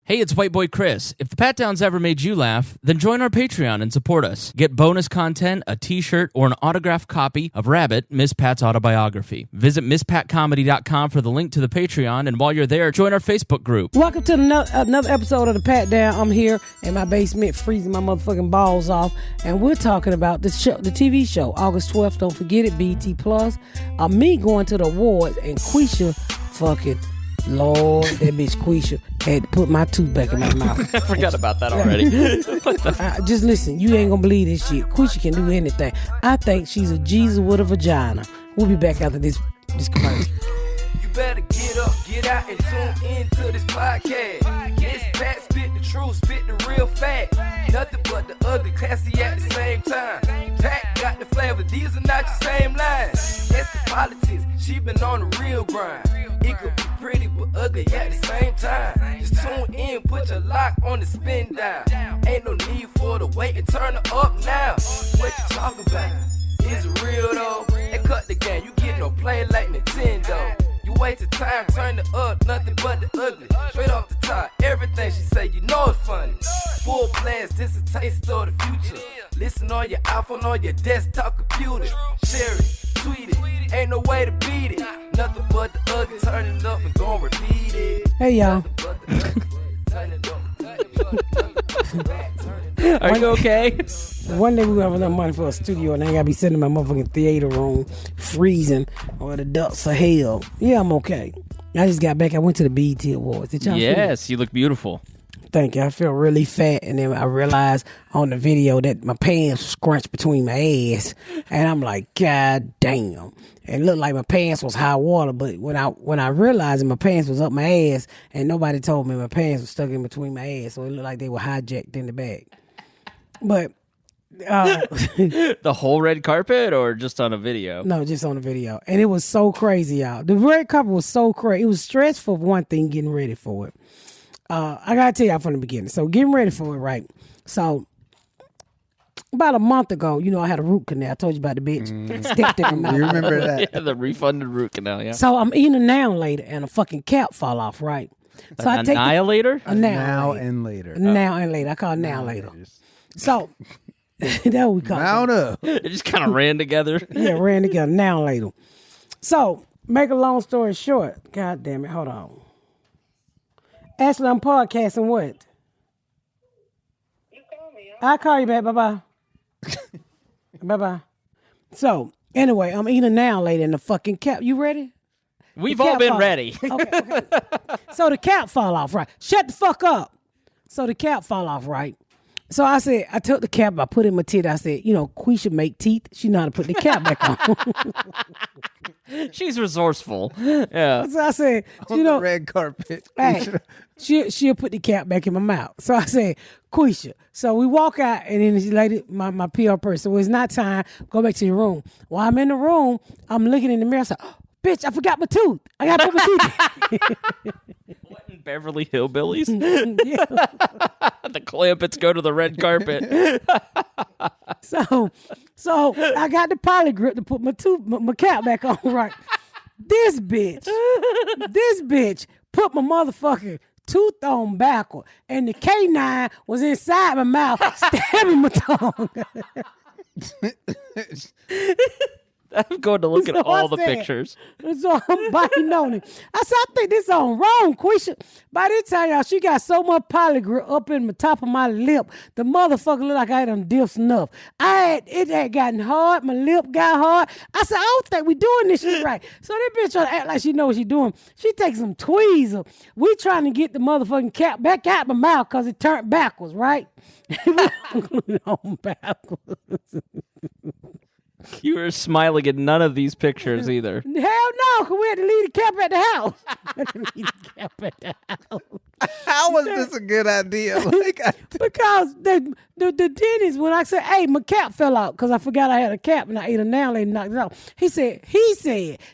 Hey, it's White Boy Chris. If the Pat Downs ever made you laugh, then join our Patreon and support us. Get bonus content, a t-shirt, or an autographed copy of Rabbit, Miss Pat's autobiography. Visit MissPatComedy.com for the link to the Patreon, and while you're there, join our Facebook group. Welcome to another episode of the Pat Down. I'm here in my basement freezing my motherfucking balls off, and we're talking about the TV show, August 12th. Don't forget it, BET Plus. Me going to the awards, and Quisha fucking... Lord, that bitch Quisha had to put my tooth back in my mouth. I forgot about that already. Just listen, you ain't gonna believe this shit. Quisha can do anything. I think she's a Jesus with a vagina. We'll be back after this commercial. You better get up, get out, and tune into this podcast. This Pat spit the truth, spit the real fact. Nothing but the ugly, classy at the same time. Pat got the flavor, these are not your same lines. That's the politics, she been on the real grind. It could be pretty but ugly at the same time. Just tune in, put your lock on the spin down. Ain't no need for the wait and turn it up now. What you talking about? Is it real though? They cut the game, you get no play like Nintendo. You wasted time, turn it up, nothing but the ugly. Straight off the top, everything she say, you know it's funny. Full blast, this a taste of the future. Listen on your iPhone, on your desktop computer. Share it, tweet it, ain't no way to beat it. Nothing but the ugly, turn it up and gon' repeat it. Hey y'all. Are you okay? One day we will have enough money for a studio and I gotta be sitting in my motherfucking theater room freezing or the ducts of hell. Yeah, I'm okay. I just got back. I went to the BET Awards. Did y'all Yes, you look beautiful. Thank you. I feel really fat, and then I realized on the video that my pants scrunched between my ass, and I'm like, God damn! It looked like my pants was high water, but when I realized that my pants was up my ass, and nobody told me my pants was stuck in between my ass, so it looked like they were hijacked in the bag. But the whole red carpet, or just on a video? No, just on the video, and it was so crazy, y'all. The red carpet was so crazy. It was stressful for one thing, getting ready for it. I gotta tell y'all from the beginning. So getting ready for it, right? So about a month ago, you know, I had a root canal. I told you about the bitch. Stepped in my mouth. You remember that? Yeah, the refunded root canal, yeah. So I'm eating a now and later, and a fucking cap fall off, right? So I take Annihilator? a Now and later. Now and later. I call it now later. So that's what we call Mount it. up. It just kind of ran together. Yeah, ran together. Now and later. So make a long story short. God damn it. Hold on. Ashley, I'm podcasting what? You call me. I'll call you back. Bye-bye. Bye-bye. So, anyway, I'm eating now later in the fucking cap. You ready? We've all been fall ready. Okay. So the cap fall off, right? Shut the fuck up. So the cap fall off, right? So I said, I took the cap, I put it in my teeth. I said, you know, Quisha make teeth. She know how to put the cap back on. She's resourceful. Yeah. So I said, On you know, the red carpet. hey, she'll put the cap back in my mouth. So I said, Quisha. So we walk out, and then she lady, my PR person, well, it's not time. Go back to your room. While I'm in the room, I'm looking in the mirror. I said, oh, bitch, I forgot my tooth. I got to put my teeth. What, in Beverly Hillbillies? Yeah. The Clampets go to the red carpet. So I got the poly grip to put my cap back on, right? This bitch put my motherfucking tooth on backward, and the K9 was inside my mouth, stabbing my tongue. I'm going to look at all the said, pictures. So I'm biting on it. I said, I think this on wrong, Quisha. By this time, y'all, she got so much polygrip up in the top of my lip. The motherfucker looked like I had done dipped snuff. It had gotten hard. My lip got hard. I said, I don't think we doing this shit right. So that bitch trying to act like she know what she doing. She takes some tweezers. We trying to get the motherfucking cap back out my mouth because it turned backwards, right? On backwards. You were smiling at none of these pictures either. Hell no, because we had to leave the cap at the house. Leave the cap at the house. How was this a good idea? Because the dentist, when I said, hey, my cap fell out because I forgot I had a cap and I ate a nail and knocked it out. He said,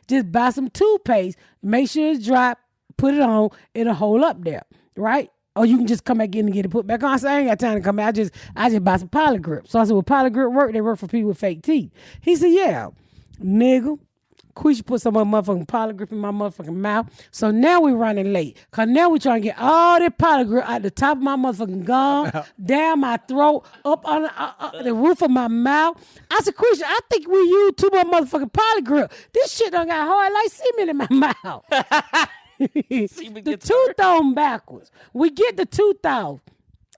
just buy some toothpaste, make sure it's dry, put it on, it'll hold up there, right? Or you can just come back in and get it put back on. I said, I ain't got time to come back. I just buy some polygrip. So I said, well, polygrip work? They work for people with fake teeth. He said, yeah, nigga, Quisha put some motherfucking polygrip in my motherfucking mouth. So now we running late. Because now we trying to get all that polygrip out the top of my motherfucking gum, down my throat, up on the roof of my mouth. I said, Quisha, I think we used too much motherfucking polygrip. This shit done got hard like cement in my mouth. The tooth on backwards. We get the tooth off,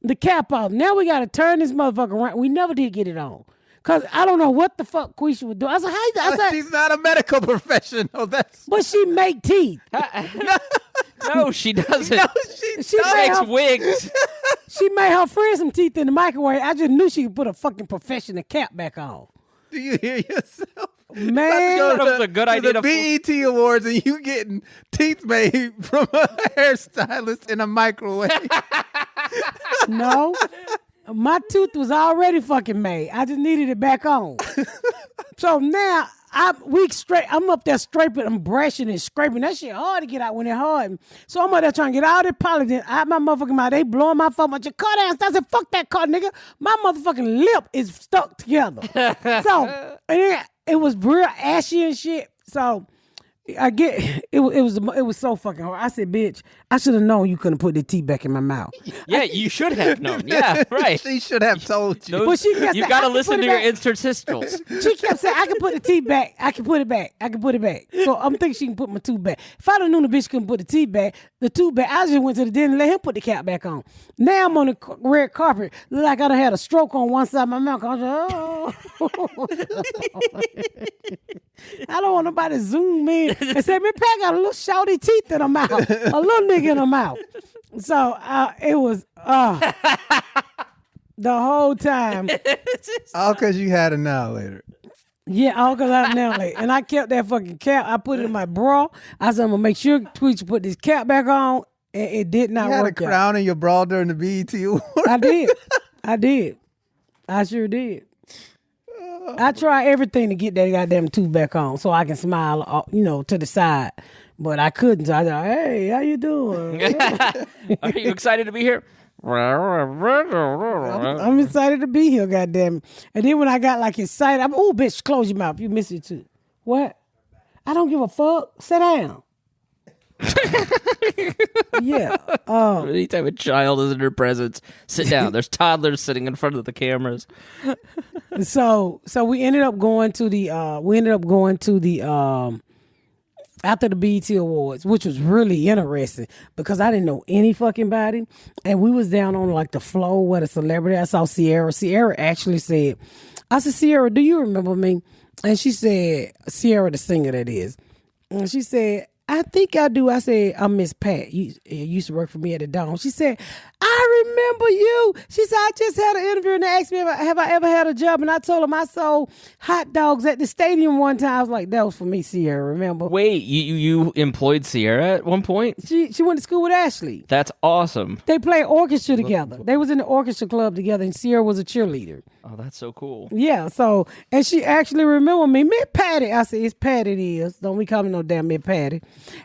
the cap off. Now we got to turn this motherfucker around. We never did get it on. Because I don't know what the fuck Quisha would do. I said, how you She's not a medical professional. but she make teeth. No, she doesn't. No, She Makes made, her, wigs. she made her friend some teeth in the microwave. I just knew she could put a fucking professional cap back on. Do you hear yourself? Man. That was a good idea The BET Awards and you getting teeth made from a hairstylist in a microwave. No. My tooth was already fucking made. I just needed it back on. So now I'm up there scraping, I'm brushing and scraping. That shit hard to get out when it hard. So I'm up there trying to get all that polyden out my motherfucking mouth. They blowing my phone. Your car down. I said, fuck that car, nigga. My motherfucking lip is stuck together. So and it was real ashy and shit. So I get it was so fucking hard. I said, bitch, I should have known you couldn't put the teeth back in my mouth. Yeah, you should have known. Yeah, right. She should have told you. But she kept You saying, got to I can listen put to it your back. interstitials. She kept saying, I can put the teeth back. I can put it back. I can put it back. So I'm thinking she can put my tooth back. If I'd have known the bitch couldn't put the tooth back, I just went to the dentist and let him put the cap back on. Now I'm on the red carpet. Look like I done had a stroke on one side of my mouth. I was like, I don't want nobody to zoom in and say, man, Pat got a little shouty teeth in her mouth. A little nigga in her mouth. So it was the whole time. All because you had an annihilator. Yeah, all because I nailed it. And I kept that fucking cap. I put it in my bra. I said, I'm going to make sure Quisha put this cap back on. And it did not You had a work out. crown in your bra during the BET Awards. I did. I sure did. I tried everything to get that goddamn tooth back on so I can smile, to the side. But I couldn't. So I thought, hey, how you doing? Are you excited to be here? I'm excited to be here, goddamn. And then when I got like excited, oh, bitch, close your mouth. You missed it too. What? I don't give a fuck. Sit down. Yeah. Anytime a child is in her presence, sit down. There's toddlers sitting in front of the cameras. So we ended up going to the after the BET Awards, which was really interesting because I didn't know any fucking body. And we was down on like the floor with a celebrity. I saw Ciara. Ciara actually said, I said, Ciara, do you remember me? And she said, Ciara, the singer that is. And she said, I think I do. I said, I'm Miss Pat. You used to work for me at the Dome. She said, I remember you. She said, I just had an interview and they asked me, have I ever had a job? And I told them I sold hot dogs at the stadium one time. I was like, that was for me, Ciara, remember? Wait, you employed Ciara at one point? She went to school with Ashley. That's awesome. They played orchestra together. They was in the orchestra club together and Ciara was a cheerleader. Oh, that's so cool. Yeah, so, and she actually remembered me. Miss Patty. I said, it's Patty it is. Don't be calling no damn Miss Patty.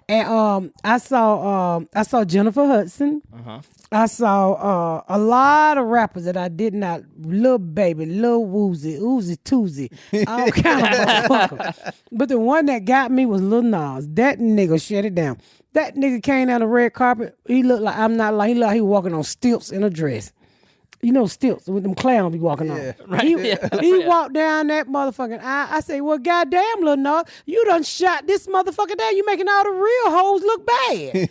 And I saw Jennifer Hudson. Uh-huh. I saw a lot of rappers that I did not, Lil Baby, Lil Woozy, Uzi Toozy, all kind of motherfuckers. But the one that got me was Lil Nas. That nigga shut it down. That nigga came down the red carpet. He looked like, he looked like he was walking on stilts in a dress. You know, stilts with them clowns be walking on. Right. He walked down that motherfucking aisle. I say, well, goddamn, Lil Nas, you done shot this motherfucker down. You making all the real hoes look bad.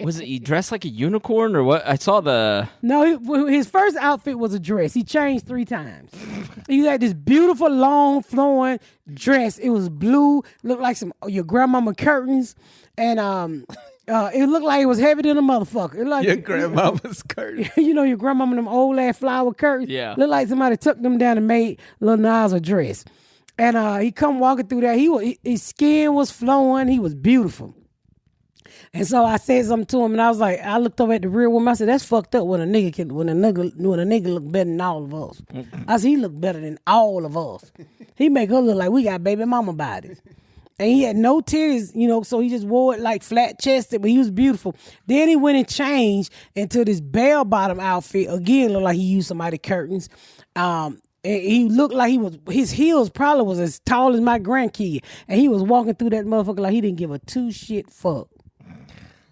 Was it he dressed like a unicorn or what? I saw the... No, his first outfit was a dress. He changed 3 times. He had this beautiful, long, flowing dress. It was blue, looked like some your grandmama curtains, and it looked like it was heavier than a motherfucker. It like Your grandmama's curtain. You know your grandmama them old ass flower curtains. Yeah, looked like somebody took them down and made Lil Nas a dress. And he come walking through there. His skin was flowing. He was beautiful. And so I said something to him, and I was like, I looked over at the real woman. I said, "That's fucked up when a nigga look better than all of us." I said, "He look better than all of us. He make her look like we got baby mama bodies." And he had no titties, so he just wore it like flat chested, but he was beautiful. Then he went and changed into this bell bottom outfit. Again, looked like he used somebody's curtains. And he looked like his heels probably was as tall as my grandkid. And he was walking through that motherfucker like he didn't give a two shit fuck.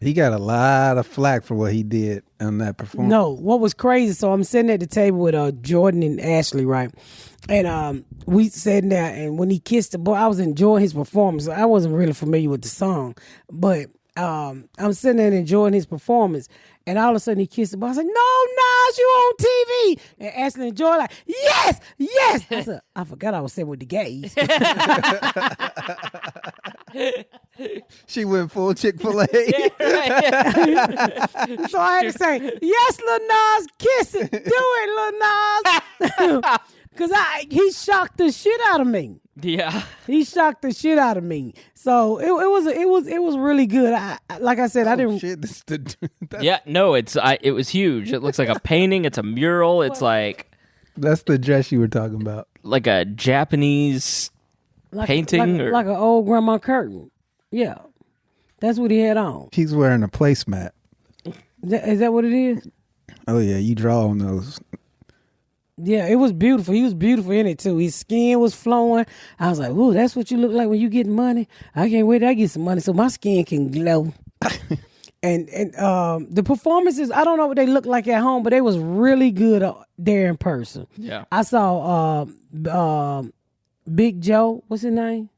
He got a lot of flack for what he did on that performance. No, what was crazy, so I'm sitting at the table with Jordan and Ashley, right? And we sitting there, and when he kissed the boy, I was enjoying his performance. I wasn't really familiar with the song, but I'm sitting there enjoying his performance, and all of a sudden he kissed the boy. I said, "No, Nas, you on TV?" And Ashley and Jordan like, "Yes, yes." I said, "I forgot I was sitting with the gays." She went full Chick-fil-A. So I had to say, "Yes, Lil Nas, kiss it, do it, Lil Nas," because he shocked the shit out of me. Yeah. He shocked the shit out of me. So it was really good. Like I said, I didn't. Shit, Yeah, no, it was huge. It looks like a painting. It's a mural. It's like that's the dress you were talking about. like a Japanese painting, like an old grandma curtain. Yeah, that's what he had on. He's wearing a placemat. Is that what it is? Oh yeah, you draw on those. Yeah, it was beautiful. He was beautiful in it too. His skin was flowing. I was like, "Ooh, that's what you look like when you get money." I can't wait till I get some money so my skin can glow. and the performances, I don't know what they look like at home, but they was really good there in person. Yeah. I saw Big Joe. What's his name?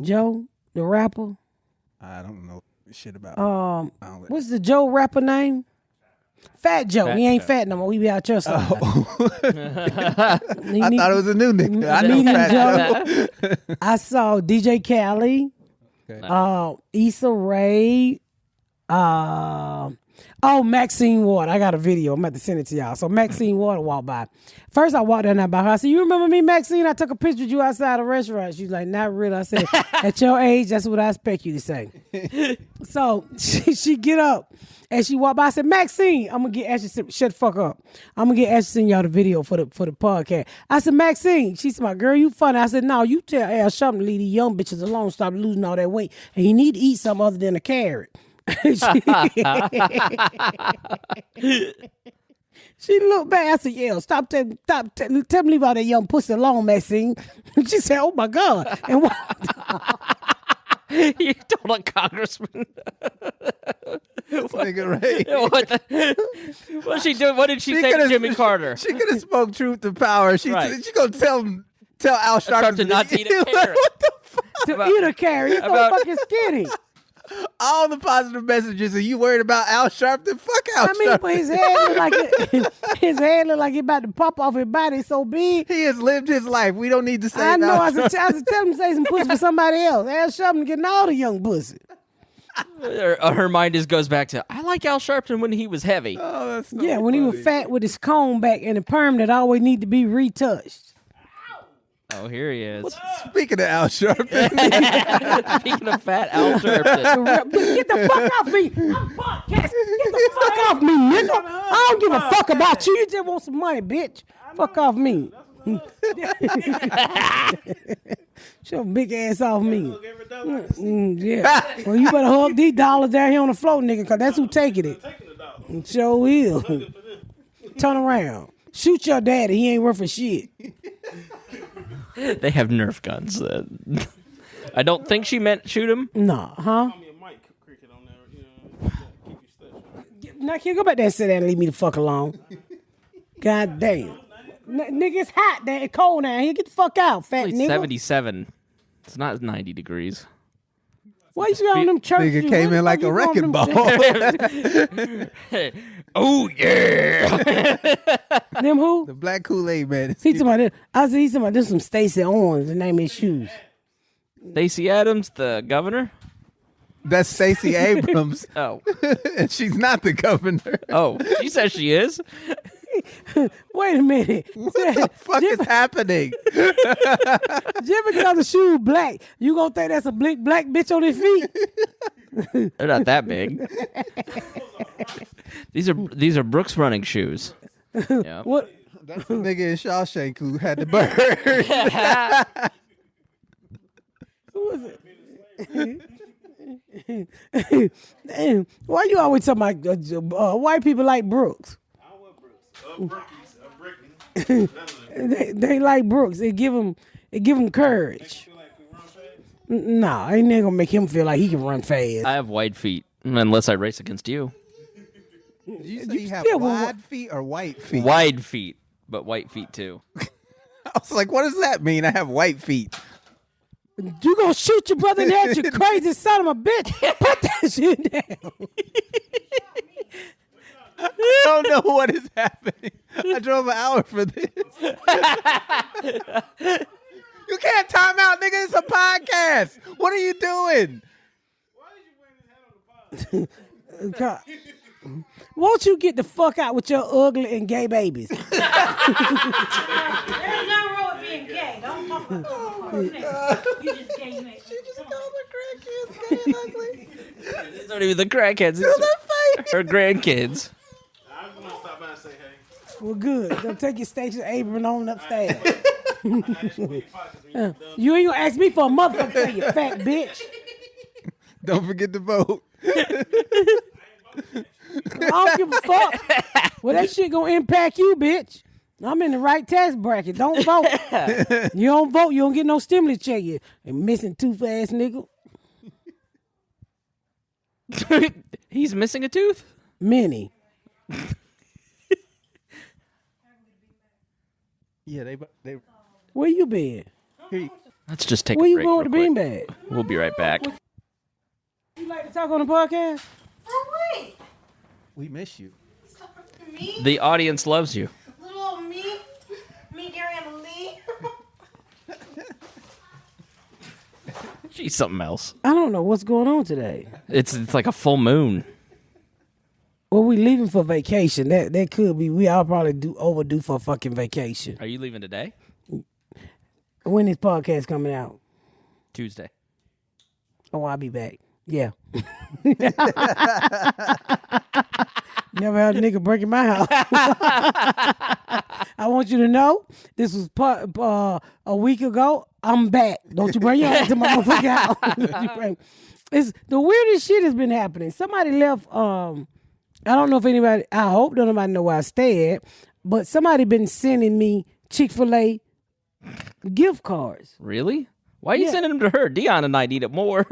Joe, the rapper. I don't know shit about. What's the Joe rapper name? Fat Joe. He ain't Joe. fat no more. He be out here somewhere. I thought it was a new nigga. I know Medium Fat Joe. I saw DJ Khaled, Issa Rae, Maxine Ward. I got a video. I'm about to send it to y'all. So Maxine Ward walked by. First I walked down there by her. I said, "You remember me, Maxine? I took a picture of you outside a restaurant." She's like, "Not really." I said, "At your age, that's what I expect you to say." So she get up and she walked by. I said, "Maxine, I'm gonna get Ashley. Shut the fuck up. I'm gonna get Ashley send y'all the video for the podcast." I said, "Maxine," she said, "My girl, you funny." I said, "No, you tell Al Sharpton to leave these young bitches alone. Stop losing all that weight, and you need to eat something other than a carrot." She looked back. I said, "Yeah, stop tell me leave all that young pussy alone, Maxine." She said, "Oh my God." And You told a congressman. This nigga Ray. What she do? What did she say to Jimmy Carter? She could have spoke truth to power. She gonna tell Al Sharpton to not eat a carrot. What the fuck? to eat a carrot. He's so fucking skinny. All the positive messages, and you worried about Al Sharpton? Fuck Al Sharpton. But his head look like his head look like he about to pop off his body. So big. He has lived his life. We don't need to say. I know. Al I said, tell him to say some pussy for somebody else. Al Sharpton getting all the young pussy. Her mind just goes back to, I like Al Sharpton when he was heavy. Oh, that's so when he was fat with his comb back and the perm that always need to be retouched. Oh, here he is. Speaking of Al Sharpton, Speaking of fat Al Sharpton. Get the fuck off me! I'm podcast. Get the fuck off me, nigga! I don't give a fuck about you. You just want some money, bitch. Fuck off me. Shut your big ass off me. Yeah. Well, you better hug these dollars down here on the floor, nigga, because that's who taking it. Sure will. Turn around. Shoot your daddy. He ain't worth a shit. They have Nerf guns. I don't think she meant shoot him. Nah, huh? Now, can you go back there and sit down and leave me the fuck alone? God damn. Nigga, it's hot there. It's cold down here. Get the fuck out, fat It's nigga. 77. It's not 90 degrees. Why you on them church nigga shoes? came What in the like fuck a you wrecking on them ball. Oh, yeah. Them who? The black Kool-Aid man. He talking about this. I said he's talking about this some Stacey Owens. The name of his shoes. Stacey Adams, the governor? That's Stacey Abrams, Oh. and she's not the governor. Oh, she says she is. Wait a minute. What the fuck is happening? Just because the shoe black, you gonna think that's a black bitch on his feet? They're not that big. These are Brooks running shoes. Yeah. What? That's the nigga in Shawshank who had the bird. Who is it? Damn, why you always talking about white people like Brooks? they like Brooks. It give him courage. Nah, ain't gonna make him feel like he can run fast. I have wide feet, unless I race against you. Did you say you have still wide feet or white feet? Wide feet, but white feet too. I was like, what does that mean? I have white feet. You gonna shoot your brother in the head, you crazy son of a bitch. Put that shit down. I don't know what is happening. I drove an hour for this. You can't time out, nigga. It's a podcast. What are you doing? God. Won't you get the fuck out with your ugly and gay babies? There's nothing wrong with being gay. Don't talk about you just gay. These aren't even the crackheads. It's her grandkids. I'm gonna stop by and say hey. Well, good. Don't take your station apron on upstairs. You ain't gonna ask me for a motherfucker thing, you fat bitch. Don't forget to vote. I don't give a fuck. Well, that shit gonna impact you, bitch. I'm in the right tax bracket. Don't vote. You don't vote, you don't get no stimulus check. You missing tooth ass nigga. He's missing a tooth? Many. Yeah, they. Where you been? Let's just take Where a you break going real to quick. beanbag? We'll be right back. You like to talk on the podcast? Oh, wait. We miss you. Me? The audience loves you. Little old me? Me, Gary, and Lee? She's something else. I don't know what's going on today. It's like a full moon. Well, we leaving for vacation. That could be. We all probably overdue for a fucking vacation. Are you leaving today? When this podcast coming out? Tuesday. Oh, I'll be back. Yeah. Never had a nigga break in my house. I want you to know this was a week ago. I'm back. Don't you bring your ass to my motherfucking house. It's the weirdest shit has been happening. Somebody left. I don't know if anybody. I hope nobody know where I stay at. But somebody been sending me Chick-fil-A gift cards. Really? Why are you sending them to her? Dion and I need it more.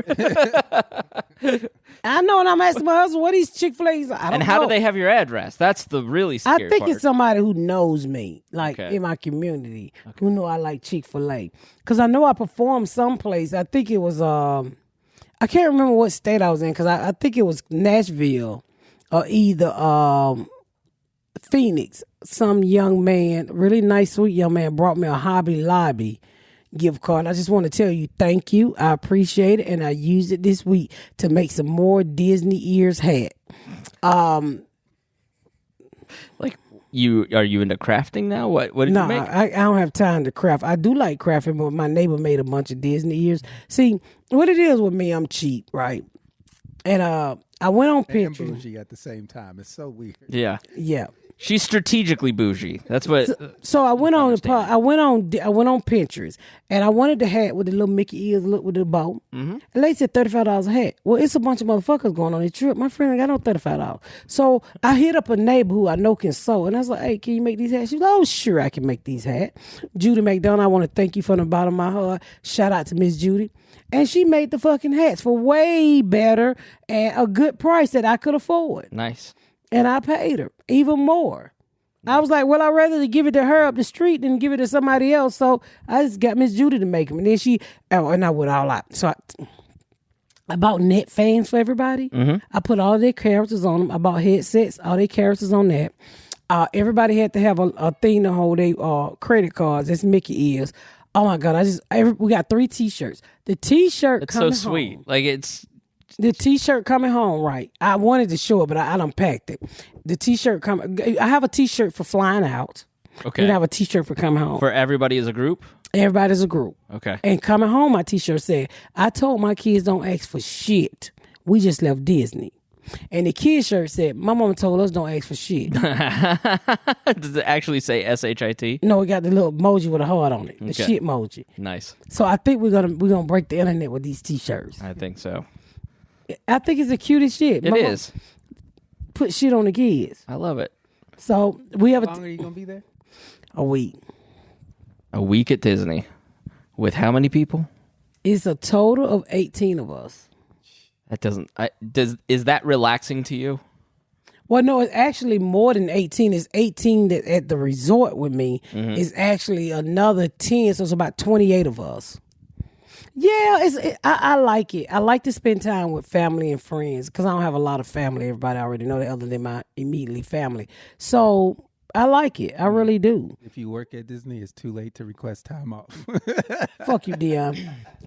I know, and I'm asking my husband, what these Chick-fil-A's? I don't And how know. do they have your address? That's the really scary I think part. it's somebody who knows me, like Okay. in my community, who know I like Chick-fil-A. Because I know I performed someplace. I think it was, I can't remember what state I was in, because I think it was Nashville or either Phoenix. Some young man, really nice, sweet young man, brought me a Hobby Lobby gift card. I just want to tell you thank you. I appreciate it, and I used it this week to make some more Disney ears hat. Like, are you into crafting now? What did No, you make? I don't have time to craft. I do like crafting, but my neighbor made a bunch of Disney ears. See, what it is with me, I'm cheap, right? And I went on And Pinterest. bougie at the same time. It's so weird. Yeah. Yeah. She's strategically bougie. That's what. So I went on I went on Pinterest, and I wanted the hat with the little Mickey ears, look with the bow. Mm-hmm. And they said $35 a hat. Well, it's a bunch of motherfuckers going on this trip. My friend ain't got no $35. So I hit up a neighbor who I know can sew, and I was like, "Hey, can you make these hats?" She was like, "Oh, sure, I can make these hats." Judy McDonough, I want to thank you from the bottom of my heart. Shout out to Miss Judy. And she made the fucking hats for way better and a good price that I could afford. Nice. And I paid her even more. I was like, well, I'd rather give it to her up the street than give it to somebody else. So I just got Miss Judy to make them. And then and I went all out. So I bought net fans for everybody. Mm-hmm. I put all their characters on them. I bought headsets, all their characters on that. Everybody had to have a thing to hold their credit cards. That's Mickey ears. Oh my God. We got 3 T-shirts. The T-shirt It's so coming sweet. home. Like, it's. The T-shirt coming home, right? I wanted to show it, but I unpacked it. The T-shirt coming. I have a T-shirt for flying out. Okay. And I have a T-shirt for coming home. For everybody as a group? Everybody's a group. Okay. And coming home, my T-shirt said, "I told my kids don't ask for shit. We just left Disney." And the kid shirt said, "My mama told us don't ask for shit." Does it actually say SHIT? No, it got the little emoji with a heart on it. The Okay. shit emoji. Nice. So I think we're gonna break the internet with these T-shirts. I think so. I think it's the cutest shit. It is. Put shit on the kids. I love it. So we have How long are you going to be there? A week. A week at Disney. With how many people? It's a total of 18 of us. That doesn't... Is that relaxing to you? Well, no, it's actually more than 18. It's 18 that at the resort with me. It's actually another 10, so it's about 28 of us. Yeah, I like it. I like to spend time with family and friends because I don't have a lot of family. Everybody already know that other than my immediately family. So I like it. I really do. If you work at Disney, it's too late to request time off. Fuck you, Dion.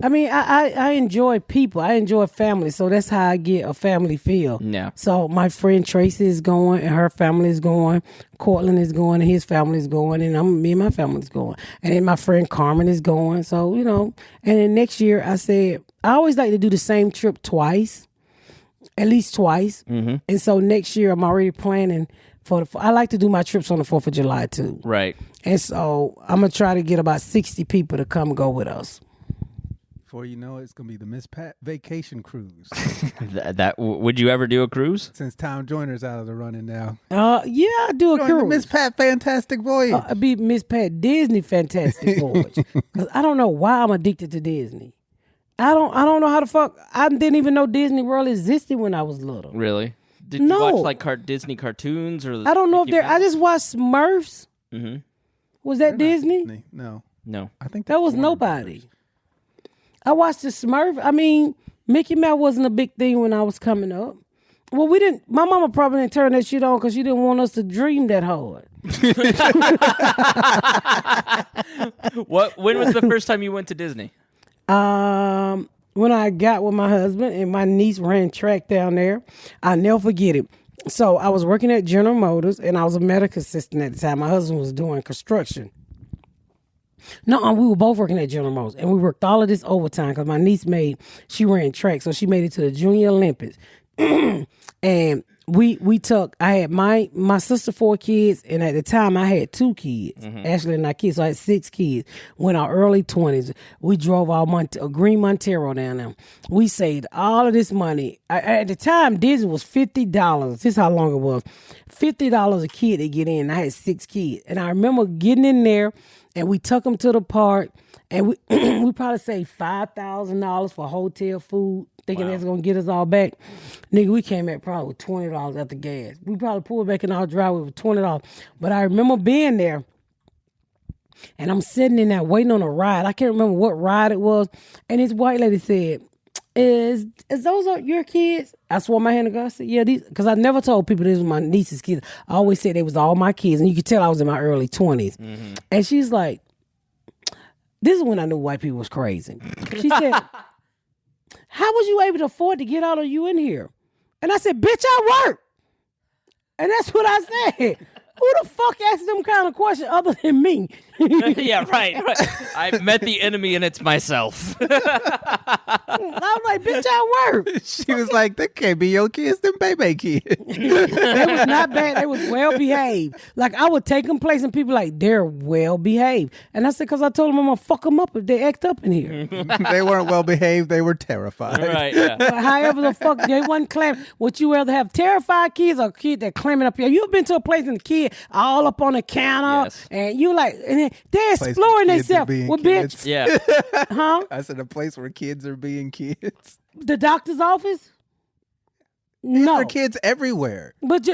I mean, I enjoy people. I enjoy family. So that's how I get a family feel. Yeah. So my friend Tracy is going and her family is going. Cortland is going and his family is going. And me and my family is going. And then my friend Carmen is going. So, you know. And then next year I said, I always like to do the same trip twice. At least twice. And so next year I'm already planning I like to do my trips on the 4th of July too. Right. And so I'm going to try to get about 60 people to come go with us. Before you know it, it's going to be the Miss Pat vacation cruise. Would you ever do a cruise? Since Tom Joyner's out of the running now. Yeah, I do a Join the cruise. Miss Pat Fantastic Voyage. It'd be Miss Pat Disney Fantastic Voyage. Because I don't know why I'm addicted to Disney. I don't know how the fuck. I didn't even know Disney World existed when I was little. Really? Did No. you watch like Disney cartoons or? I don't know if I just watched Smurfs. Was that Disney? No. No. I think That was Warner nobody. Brothers. I watched the Smurf. I mean, Mickey Mouse wasn't a big thing when I was coming up. Well, we didn't. My mama probably didn't turn that shit on because she didn't want us to dream that hard. When was the first time you went to Disney? When I got with my husband and my niece ran track down there, I'll never forget it. So I was working at General Motors and I was a medical assistant at the time. My husband was doing construction. No, we were both working at General Motors and we worked all of this overtime because my niece she ran track, so she made it to the Junior Olympics. And I had my sister 4 kids, and at the time I had 2 kids, Ashley and I kids, so I had 6 kids. When our early 20s, we drove our green Montero down there. We saved all of this money. At the time, Disney was $50. This is how long it was. $50 a kid to get in. I had 6 kids. And I remember getting in there, and we took them to the park, and we probably saved $5,000 for hotel food, thinking that's going to get us all back. Nigga, we came back probably with $20 at the gas. We probably pulled back in our driveway with $20. But I remember being there, and I'm sitting in there waiting on a ride. I can't remember what ride it was. And this white lady said, is those your kids? I swore my hand to God. I said, yeah, these, because I never told people this was my niece's kids. I always said they was all my kids. And you could tell I was in my early 20s. And she's like, this is when I knew white people was crazy. She said, how was you able to afford to get all of you in here? And I said, bitch, I work. And that's what I said. Who the fuck asked them kind of question other than me? Yeah, right. I met the enemy and it's myself. I was like, bitch, I work. She was like, that can't be your kids, them baby kids. They was not bad. They was well behaved. Like, I would take them place and people like, they're well behaved. And I said, because I told them I'm going to fuck them up if they act up in here. They weren't well behaved. They were terrified. Right, yeah. But however the fuck, they wasn't clamming. Would you rather have terrified kids or a kid that clamming up here? You've been to a place and the kid all up on the counter, Yes. and you like, and then they're Place exploring where kids are themselves. being Well, kids. bitch, Yeah. huh? I said a place where kids are being kids. The doctor's office? There No. are kids everywhere. But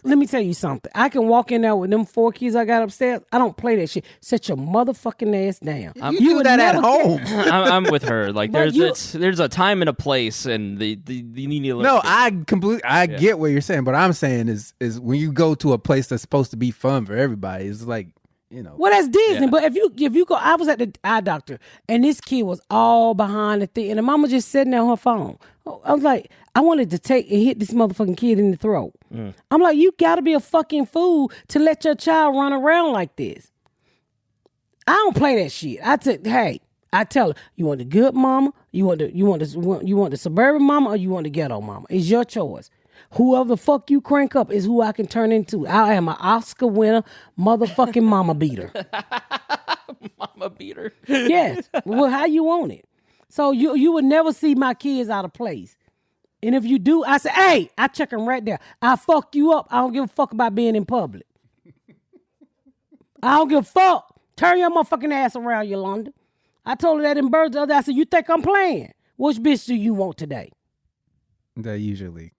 let me tell you something. I can walk in there with them 4 kids I got upstairs. I don't play that shit. Set your motherfucking ass down. You do would that at never home. I'm with her. Like But there's a time and a place, and the you need to look No, at- I get what you're saying, but I'm saying is when you go to a place that's supposed to be fun for everybody, it's like, you know. Well, that's Disney. Yeah. But if you go, I was at the eye doctor, and this kid was all behind the thing, and the mama just sitting there on her phone. I was like, I wanted to take and hit this motherfucking kid in the throat. I'm like, you got to be a fucking fool to let your child run around like this. I don't play that shit. I tell her, you want the good mama, you want the suburban mama, or you want the ghetto mama. It's your choice. Whoever the fuck you crank up is who I can turn into. I am an Oscar winner, motherfucking mama beater. Mama beater. Yes. Well, how you want it? So you would never see my kids out of place. And if you do, I say, hey, I check them right there. I fuck you up. I don't give a fuck about being in public. I don't give a fuck. Turn your motherfucking ass around, Yolanda. I told her that in Birds the other day. I said, you think I'm playing? Which bitch do you want today? That usually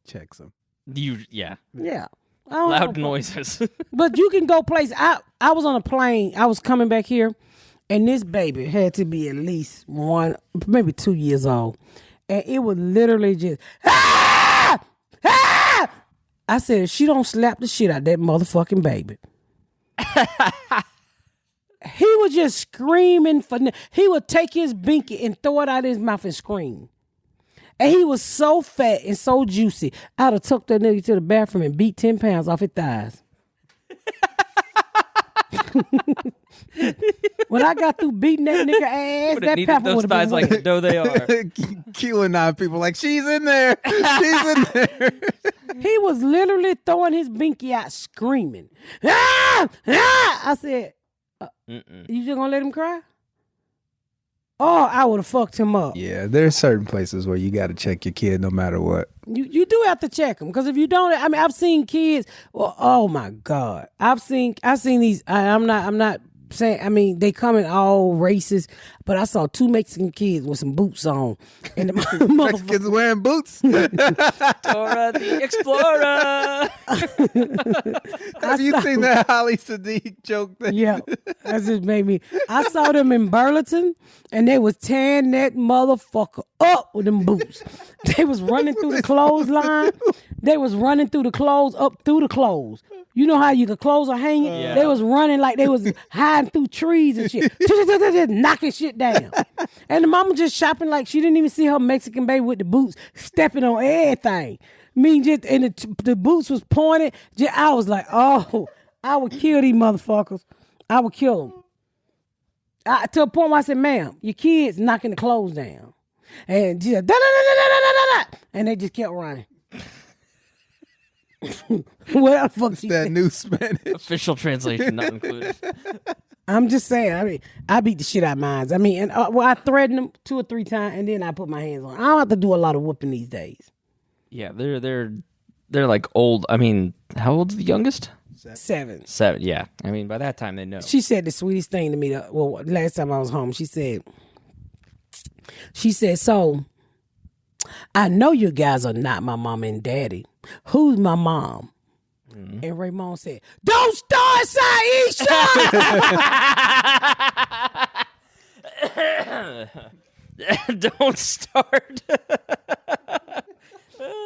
checks them. Yeah. Yeah. I don't Loud know. noises. But you can go places. I was on a plane. I was coming back here, and this baby had to be at least 1, maybe 2 years old. And it was literally just, ah! Ah! I said, if she don't slap the shit out of that motherfucking baby. He was just screaming he would take his binky and throw it out of his mouth and scream. And he was so fat and so juicy. I'd have took that nigga to the bathroom and beat 10 pounds off his thighs. When I got through beating that nigga ass, that pepper those would have thighs been like wet. the dough they are. QAnon people like, she's in there. She's in there. He was literally throwing his binky out screaming. Ah! Ah! I said, you just gonna let him cry? Oh, I would have fucked him up. Yeah, there's certain places where you got to check your kid no matter what. You do have to check them, because if you don't, I mean, I've seen kids. Well, oh my God, I've seen these. I'm not saying. I mean, they come in all races, but I saw 2 Mexican kids with some boots on, and the motherfucker. Mexicans wearing boots. Dora the Explorer. Have you seen that Holly Sadiq joke thing? Yeah, that just made me. I saw them in Burlington, and they was tearing that motherfucker up with them boots. They was running through the clothesline. They was running through the clothes, up through the clothes. You know how the clothes are hanging? Yeah. They was running like they was hiding through trees and shit. Just knocking shit down. And the mama just shopping like she didn't even see her Mexican baby with the boots stepping on everything. And the boots was pointed. I was like, oh, I would kill these motherfuckers. I would kill them. To a point where I said, ma'am, your kid's knocking the clothes down. And she said, and they just kept running. What the fuck she That said? new Spanish. Official translation not included. I'm just saying. I mean, I beat the shit out of mine. I mean, and I threatened them 2 or 3 times, and then I put my hands on. I don't have to do a lot of whooping these days. Yeah, they're like old. I mean, how old's the youngest? 7. 7. Yeah. I mean, by that time they know. She said the sweetest thing to me. Well, last time I was home, she said, so I know you guys are not my mom and daddy. Who's my mom? Mm-hmm. And Raymond said, don't start, Saisha! Don't start.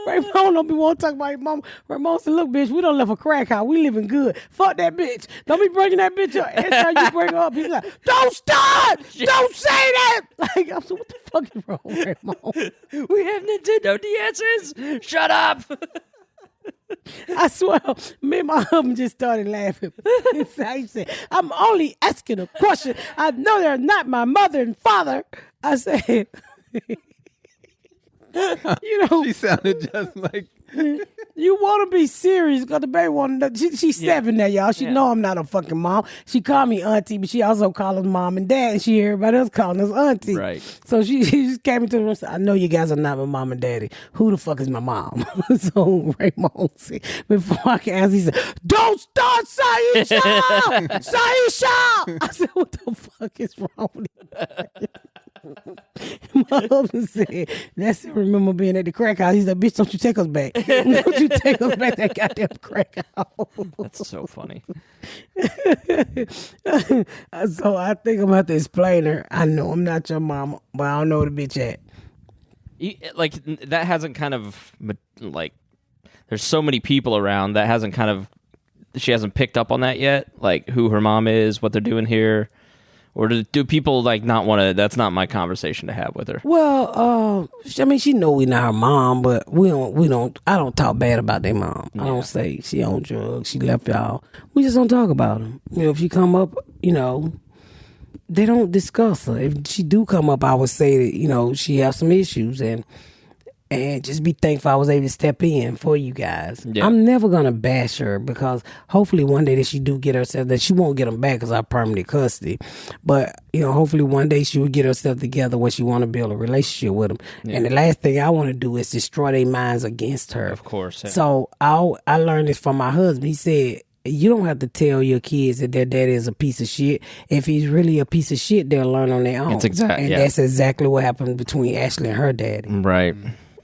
Raymond don't be want to talk about his mama. Raymond said, look, bitch, we don't live a crack house. We living good. Fuck that bitch. Don't be bringing that bitch up. Every time you bring her up, he's like, don't start! Don't say that! Like, I'm like, what the fuck is wrong with Raymond? We have Nintendo DSs. Shut up. I swear, me and my husband just started laughing. He said, I'm only asking a question. I know they're not my mother and father. I said, you know, She sounded just like. you want to be serious because the baby want to. She's 7 now, y'all. She know I'm not a fucking mom. She called me auntie, but she also called us mom and dad. And she hear everybody else calling us auntie. Right. So she just came into the room and said, I know you guys are not my mom and daddy. Who the fuck is my mom? So Raymond said, before I can answer, he said, don't start, Saisha! Saisha! I said, what the fuck is wrong with you? My husband said, that's it. Remember being at the crack house. He said, bitch, don't you take us back. Don't you take us back that goddamn crack house. That's so funny. So I think I'm going to have to explain her. I know I'm not your mama, but I don't know where the bitch at. Like, that hasn't kind of, like, there's so many people around that hasn't kind of, she hasn't picked up on that yet. Like, who her mom is, what they're doing here. Or do people like not want to? That's not my conversation to have with her. Well, I mean, she know we not her mom, but we don't. I don't talk bad about their mom. I don't say she on drugs, she left y'all. We just don't talk about them. You know, if she come up, you know, they don't discuss her. If she do come up, I would say that, you know, she has some issues and just be thankful I was able to step in for you guys. Yeah. I'm never going to bash her because hopefully one day that she do get herself, that she won't get them back because I permanent custody. But, you know, hopefully one day she will get herself together where she want to build a relationship with them. Yeah. And the last thing I want to do is destroy their minds against her. Of course. Yeah. So I learned this from my husband. He said, you don't have to tell your kids that their daddy is a piece of shit. If he's really a piece of shit, they'll learn on their own. It's exactly, and that's exactly what happened between Ashley and her daddy. Right.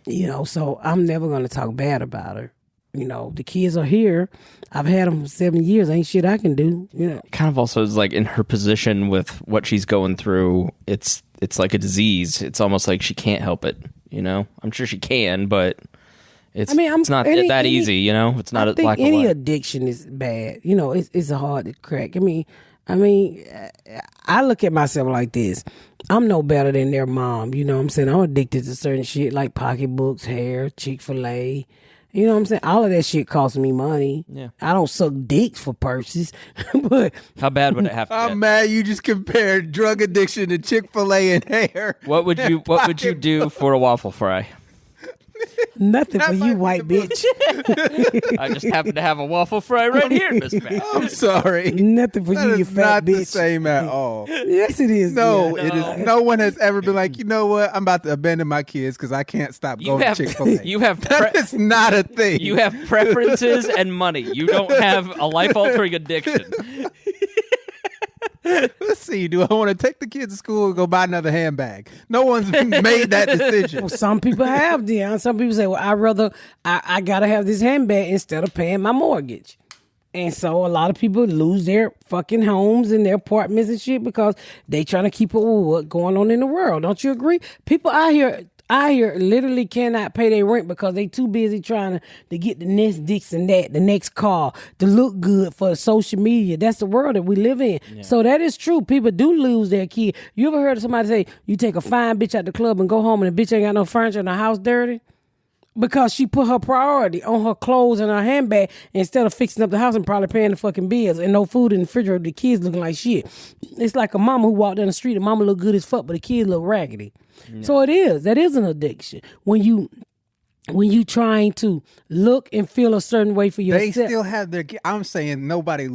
You know, so I'm never going to talk bad about her. You know, the kids are here. I've had them for 7 years. Ain't shit I can do. You know, Kind of also is like in her position with what she's going through. It's like a disease. It's almost like she can't help it. You know, I'm sure she can, but it's it's not that easy. You know, it's not I a think black and any white. addiction is bad. You know, it's hard to crack. I mean, I look at myself like this. I'm no better than their mom. You know what I'm saying? I'm addicted to certain shit like pocketbooks, hair, Chick-fil-A. You know what I'm saying? All of that shit costs me money. Yeah. I don't suck dicks for purses. But How bad would it have to I'm get? mad you just compared drug addiction to Chick-fil-A and hair. What would you do for a waffle fry? nothing for That you, might white be the bitch. I just happen to have a waffle fry right here, Miss Pat. I'm sorry. Nothing for That you, you is fat not the bitch. same at all. Yes, it is. No, yeah. it is. No one has ever been like, you know what? I'm about to abandon my kids because I can't stop going to Chick-fil-A. You have That is not a thing. you have preferences and money. You don't have a life-altering addiction. Let's see. Do I want to take the kids to school or go buy another handbag? No one's made that decision. Well, some people have, Dion. Some people say, well, I got to have this handbag instead of paying my mortgage. And so a lot of people lose their fucking homes and their apartments and shit because they trying to keep up with what's going on in the world. Don't you agree? People out here literally cannot pay their rent because they too busy trying to get the next dicks and that, the next car, to look good for social media. That's the world that we live in. Yeah. So that is true. People do lose their kid. You ever heard of somebody say, you take a fine bitch out the club and go home and the bitch ain't got no furniture and the house dirty? Because she put her priority on her clothes and her handbag instead of fixing up the house and probably paying the fucking bills and no food in the refrigerator, the kids looking like shit. It's like a mama who walked down the street and mama look good as fuck, but the kids look raggedy. Yeah. So it is. That is an addiction. When you trying to look and feel a certain way for yourself. They still have their kids. I'm saying nobody.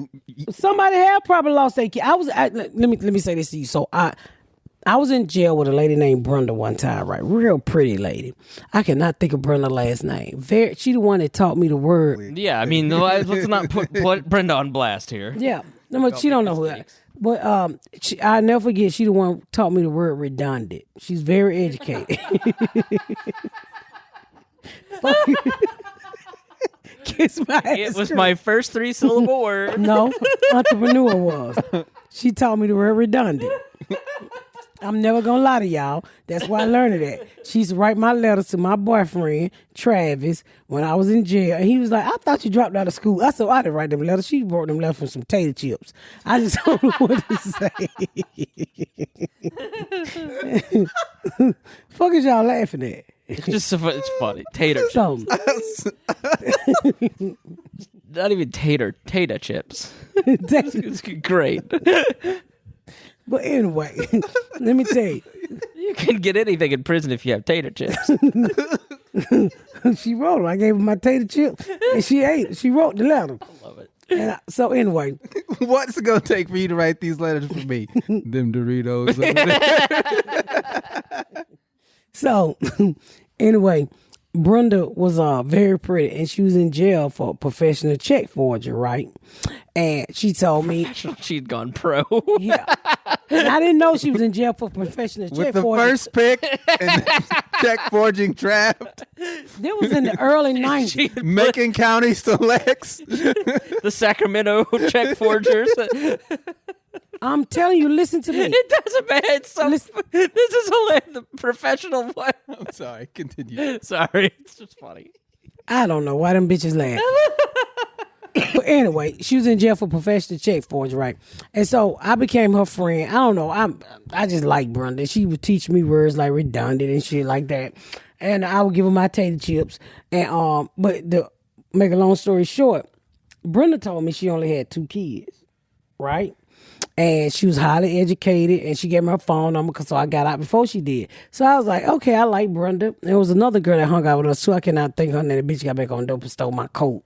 Somebody have probably lost their kid. Let me say this to you. So I was in jail with a lady named Brenda one time, right? Real pretty lady. I cannot think of Brenda's last name. She the one that taught me the word. Yeah, I mean, let's not put Brenda on blast here. Yeah, no, but she don't know who that. But I never forget. She the one who taught me the word redundant. She's very educated. Kiss my ass. It was my first 3-syllable word. No, entrepreneur was. She taught me the word redundant. I'm never gonna lie to y'all. That's why I learned it. She used to write my letters to my boyfriend, Travis, when I was in jail. And he was like, I thought you dropped out of school. I said, I didn't write them letters. She wrote them letters from some tater chips. I just don't know what to say. Fuck is y'all laughing at? It's just so it's funny. Tater chips. So, Not even tater chips. It's great. but anyway, let me tell you. You can get anything in prison if you have tater chips. She wrote them. I gave her my tater chips, and she ate it. She wrote the letter. I love it. And so anyway, What's it gonna take for you to write these letters for me? Them Doritos. Over there. so anyway, Brenda was very pretty, and she was in jail for a professional check forger, right? And she told me She'd gone pro. yeah. And I didn't know she was in jail for professional With check the forger. first pick and the check forging draft, That was in the early 90s. Macon County selects. The Sacramento check forgers. I'm telling you, listen to me. It doesn't matter. It's so, this is the professional one. I'm sorry. Continue. Sorry. It's just funny. I don't know why them bitches laugh. But anyway, she was in jail for professional check forgery, right? And so I became her friend. I don't know. I just like Brenda. She would teach me words like redundant and shit like that. And I would give her my tater chips. And but to make a long story short, Brenda told me she only had 2 kids, right? And she was highly educated, and she gave me her phone number, so I got out before she did. So I was like, okay, I like Brenda. There was another girl that hung out with us, too. I cannot think her name. The bitch got back on dope and stole my coat.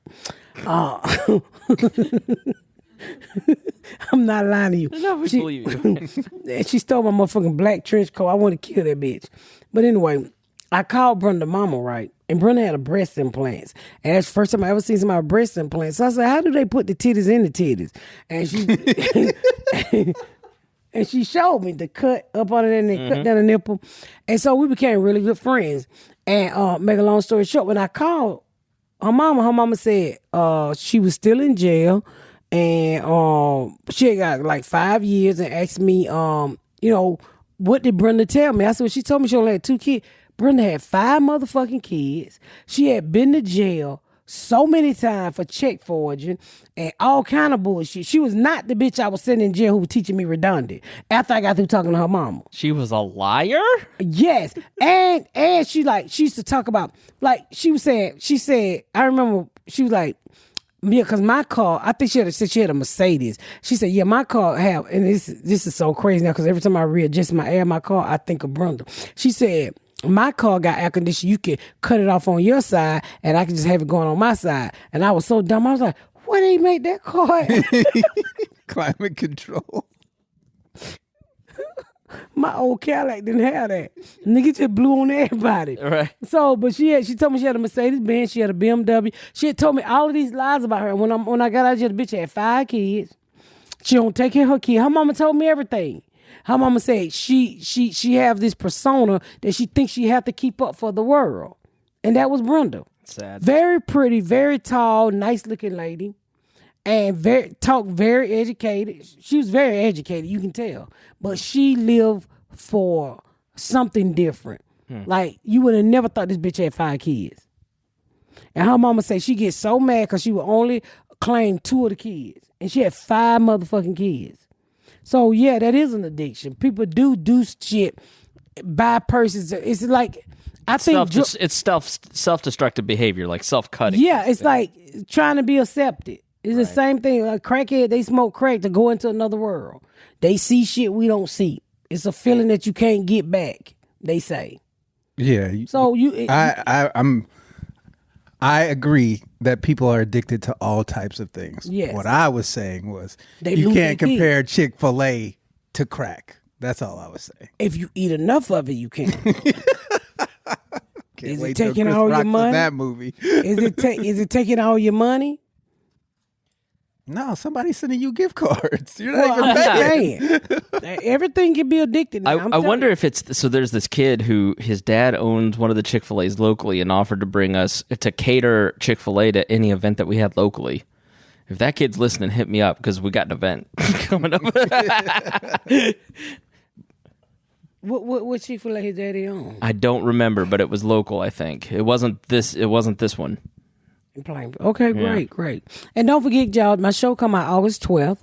I'm not lying to you. No, we believe you. And she stole my motherfucking black trench coat. I want to kill that bitch. But anyway, I called Brenda mama, right? And Brenda had a breast implants. And that's the first time I ever seen somebody with breast implants. So I said, how do they put the titties in the titties? And she and she showed me the cut up under there and they cut down the nipple. And so we became really good friends. And make a long story short, when I called her mama said she was still in jail and she had got like 5 years and asked me, what did Brenda tell me? I said, well, she told me she only had 2 kids. Brenda had 5 motherfucking kids. She had been to jail so many times for check forging and all kind of bullshit. She was not the bitch I was sending in jail who was teaching me redundant after I got through talking to her mama. She was a liar? Yes. And she used to talk about, like, she said, I remember she was like, yeah, because my car, I think she said she had a Mercedes. She said, yeah, my car have, and this is so crazy now because every time I readjust my air in my car, I think of Brenda. She said, my car got air conditioning. You can cut it off on your side, and I can just have it going on my side. And I was so dumb. I was like, why they make that car? Climate control. My old Cadillac didn't have that. Nigga just blew on everybody. Right. So, but she told me she had a Mercedes-Benz. She had a BMW. She had told me all of these lies about her. When I got out of jail, the bitch had 5 kids. She don't take care of her kid. Her mama told me everything. Her mama said she have this persona that she thinks she have to keep up for the world. And that was Brenda. Sad. Very pretty, very tall, nice looking lady. And very educated. She was very educated, you can tell. But she lived for something different. Like, you would have never thought this bitch had 5 kids. And her mama said she gets so mad because she would only claim 2 of the kids. And she had 5 motherfucking kids. So, yeah, that is an addiction. People do shit, buy purses. It's like, I think... It's self-destructive behavior, like self-cutting. Yeah, it's like trying to be accepted. It's the same thing. Like crackhead, they smoke crack to go into another world. They see shit we don't see. It's a feeling that you can't get back, they say. Yeah. So I agree that people are addicted to all types of things. Yes. What I was saying was They you lose can't their compare Chick-fil-A to crack. That's all I was saying. If you eat enough of it, you can. Can't Is it wait till taking Chris all your Rock's in money? that movie. Is it taking all your money? No, somebody's sending you gift cards. You're Well, not even I'm paying. saying, everything can be addicted. Now. I wonder if it's so. There's this kid who his dad owns one of the Chick-fil-A's locally and offered to bring us to cater Chick-fil-A to any event that we had locally. If that kid's listening, hit me up because we got an event coming up. What Chick-fil-A his daddy on? I don't remember, but it was local. I think it wasn't this. It wasn't this one. Okay, great. And don't forget, y'all, my show come out August 12th,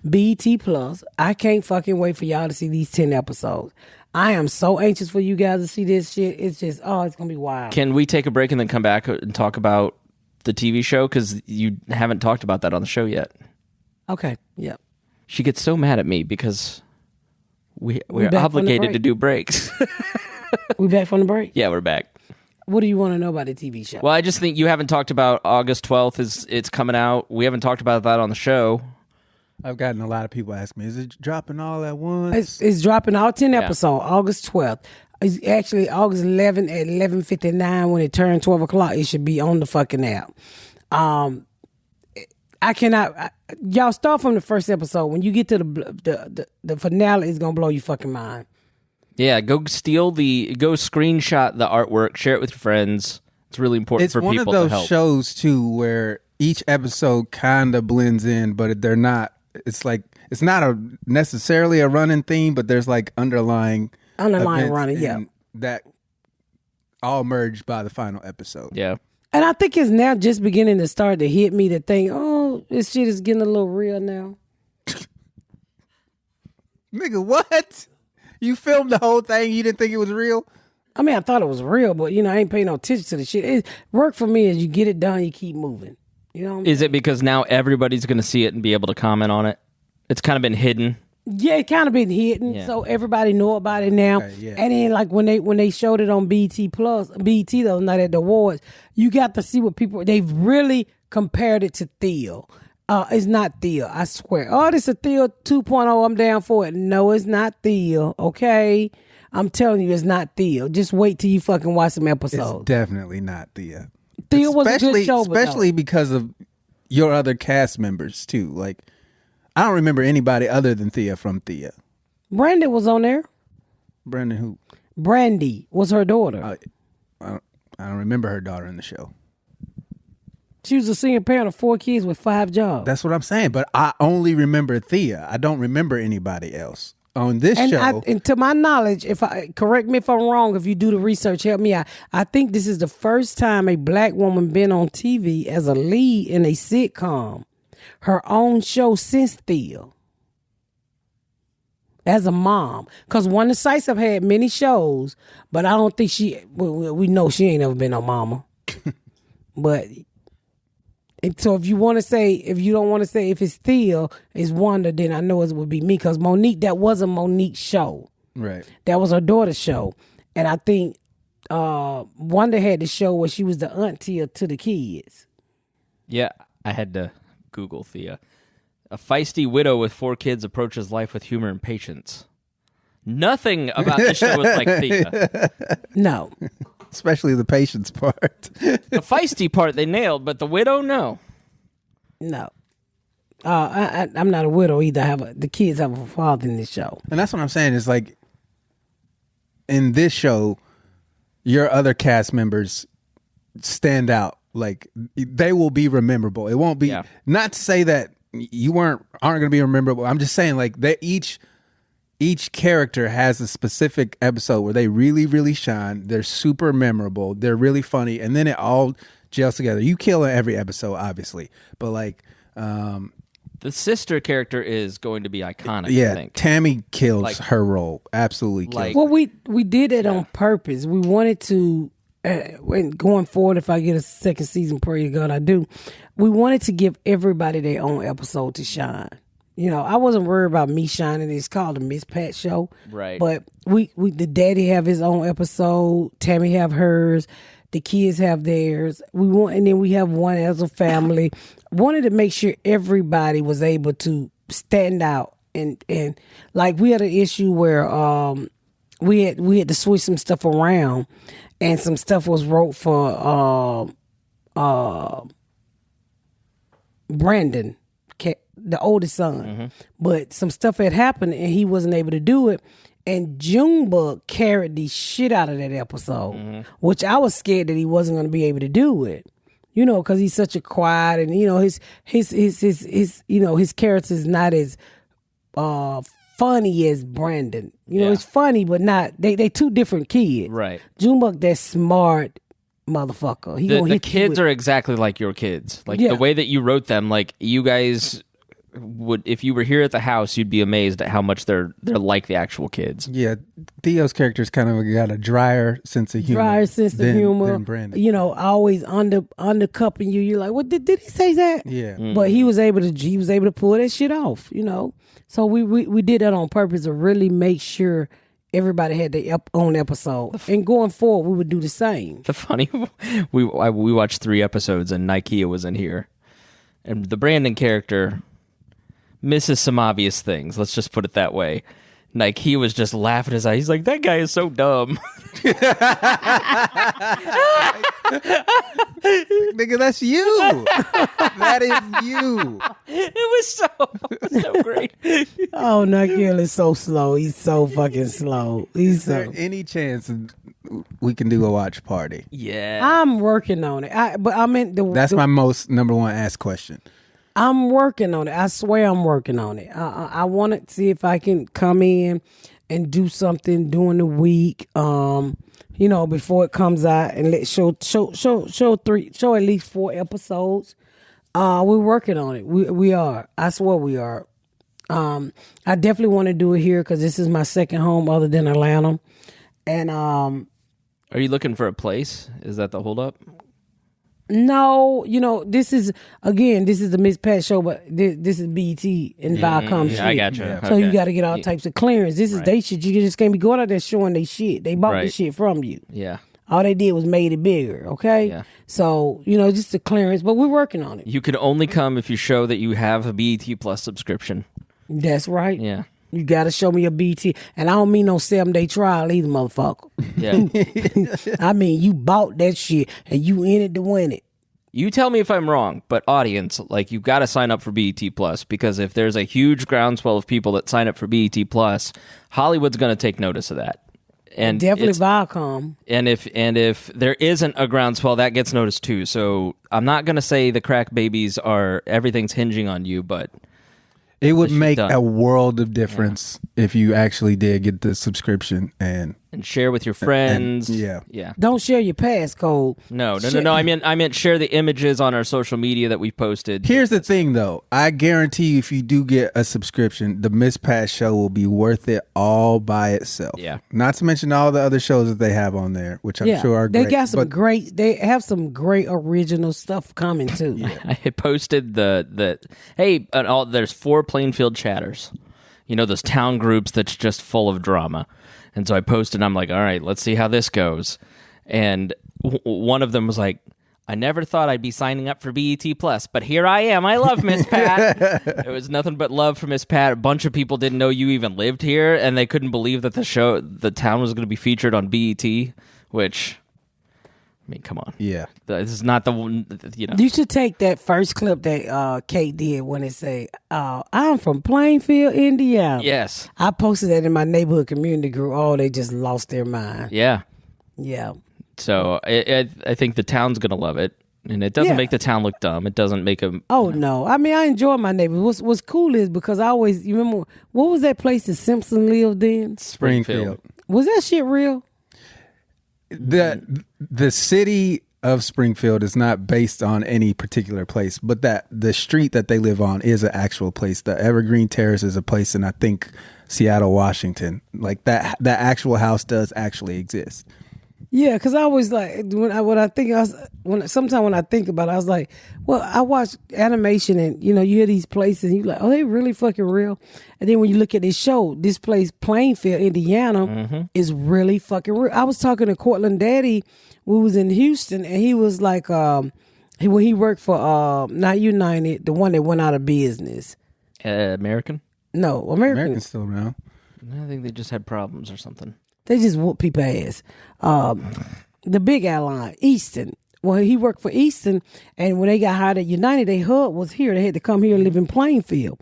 BET Plus. I can't fucking wait for y'all to see these 10 episodes. I am so anxious for you guys to see this shit. It's just, it's going to be wild. Can we take a break and then come back and talk about the TV show? Because you haven't talked about that on the show yet. Okay, yep. She gets so mad at me because we're back obligated to do breaks. We back from the break? Yeah, we're back. What do you want to know about the TV show? Well, I just think you haven't talked about August 12th. It's coming out. We haven't talked about that on the show. I've gotten a lot of people ask me, is it dropping all at once? It's dropping all 10 episodes, August 12th. It's actually August 11th at 11:59 when it turns 12 o'clock. It should be on the fucking app. Y'all start from the first episode. When you get to the finale, it's going to blow your fucking mind. Yeah, go screenshot the artwork, share it with your friends. It's really important for people to help. It's one of those shows too where each episode kind of blends in, but they're not. It's like it's not necessarily a running theme, but there's like underlying running, yeah, that all merged by the final episode. Yeah, and I think it's now just beginning to start to hit me to think, oh, this shit is getting a little real now. Nigga, what? You filmed the whole thing? You didn't think it was real? I mean, I thought it was real, but, I ain't paying no attention to the shit. It work for me is you get it done, you keep moving. You know what I mean? Is it because now everybody's going to see it and be able to comment on it? It's kind of been hidden. Yeah, it kind of been hidden, so everybody know about it now. Okay, yeah. And then, like, when they showed it on BET the other night at the awards, you got to see what people, they've really compared it to Theo. It's not Theo, I swear. Oh, this is Theo 2.0, I'm down for it. No, it's not Theo, okay? I'm telling you, it's not Thea. Just wait till you fucking watch some It's episodes. definitely not Thea. Thea was a good show, but especially because of your other cast members too. Like, I don't remember anybody other than Thea from Thea. Brandy was on there. Brandon, who? Brandy was her daughter. I don't remember her daughter in the show. She was a single parent of 4 kids with 5 jobs. That's what I'm saying. But I only remember Thea. I don't remember anybody else on this show. And to my knowledge, correct me if I'm wrong, if you do the research, help me out. I think this is the first time a black woman been on TV as a lead in a sitcom, her own show since Thea. As a mom, because Wanda Sykes have had many shows, but I don't think we know she ain't never been no mama. But so if you want to say, if you don't want to say if it's Thea, it's Wanda, then I know it would be me, because Monique, that wasn't Monique's show. Right. That was her daughter's show. And I think Wanda had the show where she was the auntie to the kids. Yeah, I had to Google Thea. A feisty widow with 4 kids approaches life with humor and patience. Nothing about this show is like Thea. No. Especially the patience part. The feisty part they nailed, but the widow, no. No. I'm not a widow either. The kids have a father in this show. And that's what I'm saying is, like, in this show, your other cast members stand out. Like, they will be memorable. It won't be, not to say that you aren't going to be memorable. I'm just saying, like, they each character has a specific episode where they really, really shine. They're super memorable. They're really funny. And then it all gels together. You kill in every episode, obviously. But, like, the sister character is going to be iconic, yeah, I think. Tammy kills her role. Absolutely kills. Well, we did it on purpose. We wanted to, going forward, if I get a second season, pray to God I do, we wanted to give everybody their own episode to shine. You know, I wasn't worried about me shining. It's called the Miss Pat Show. Right. But the daddy have his own episode. Tammy have hers. The kids have theirs. And then we have one as a family. Wanted to make sure everybody was able to stand out. And like, we had an issue where we had to switch some stuff around, and some stuff was wrote for Brandon, the oldest son, but some stuff had happened and he wasn't able to do it. And Junebug carried the shit out of that episode, which I was scared that he wasn't going to be able to do it. You know, because he's such a quiet, and you know his you know, his character is not as funny as Brandon. You know, it's funny, but not. They two different kids. Right. Junebug, that smart motherfucker. The kids are exactly like your kids. Like, the way that you wrote them, like, you guys would, if you were here at the house, you'd be amazed at how much they're like the actual kids. Yeah, Theo's character's kind of got a drier sense of humor. Than Brandon. You know, always undercupping you. You're like, what did he say that? Yeah. But he was able to pull that shit off, you know. So we did that on purpose to really make sure everybody had their own episode. And going forward, we would do the same. The funny, we watched 3 episodes and Nikea was in here. And the Brandon character misses some obvious things. Let's just put it that way. Nikea was just laughing his eyes. He's like, that guy is so dumb. Nigga, that's you. That is you. It was so great. Oh, Nikea is so slow. He's so fucking slow. Is there any chance we can do a watch party? Yeah. I'm working on it. That's my most number one asked question. I'm working on it. I swear I'm working on it. I want to see if I can come in and do something during the week, you know, before it comes out, and show at least 4 episodes. We're working on it. We are. I swear we are. I definitely want to do it here because this is my second home other than Atlanta. And are you looking for a place? Is that the holdup? No, you know, this is the Miss Pat Show, but this is BET and Viacom shit. I got you. Yeah. So you got to get all types of clearance. This is they shit. You just can't be going out there showing they shit. They bought the shit from you. Yeah. All they did was made it bigger, okay? Yeah. So, you know, just the clearance, but we're working on it. You can only come if you show that you have a BET Plus subscription. That's right. Yeah. You got to show me your BT. And I don't mean no 7-day trial either, motherfucker. Yeah. I mean, you bought that shit and you in it to win it. You tell me if I'm wrong, but audience, like, you've got to sign up for BET Plus, because if there's a huge groundswell of people that sign up for BET Plus, Hollywood's going to take notice of that. And definitely Viacom. And if there isn't a groundswell, that gets noticed too. So I'm not going to say the crack babies everything's hinging on you, but it would make a world of difference if you actually did get the subscription and share with your friends. Yeah. Don't share your passcode. No. I meant share the images on our social media that we posted. Here's the thing, though. I guarantee you, if you do get a subscription, the Miss Pat show will be worth it all by itself. Yeah. Not to mention all the other shows that they have on there, which I'm sure are great. They got some great. They have some great original stuff coming too. Yeah. I posted there's 4 Plainfield chatters. You know, those town groups that's just full of drama. And so I posted, I'm like, all right, let's see how this goes. And one of them was like, I never thought I'd be signing up for BET Plus, but here I am. I love Miss Pat. It was nothing but love for Miss Pat. A bunch of people didn't know you even lived here, and they couldn't believe that the town was going to be featured on BET, which, I mean, come on. Yeah. This is not the one, you know. You should take that first clip that Kate did when it say, I'm from Plainfield, Indiana. Yes. I posted that in my neighborhood community group. Oh, they just lost their mind. Yeah. Yeah. So I think the town's going to love it. And it doesn't make the town look dumb. It doesn't make them. Oh, no. I mean, I enjoy my neighborhood. What's cool is because I always, you remember, what was that place that Simpson lived in? Springfield. Was that shit real? The city of Springfield is not based on any particular place, but that the street that they live on is an actual place. The Evergreen Terrace is a place in, I think, Seattle, Washington. Like that actual house does actually exist. Yeah, because I always like sometimes when I think about it, I was like, well, I watch animation and you hear these places and you're like, oh, they really fucking real. And then when you look at this show, this place Plainfield, Indiana, is really fucking real. I was talking to Cortland Daddy, who was in Houston, and he was like, when he worked for not United, the one that went out of business. American? No, American's still around. I think they just had problems or something. They just whoop people's ass. The big airline, Easton. Well, he worked for Easton, and when they got hired at United, their hub was here. They had to come here and live in Plainfield.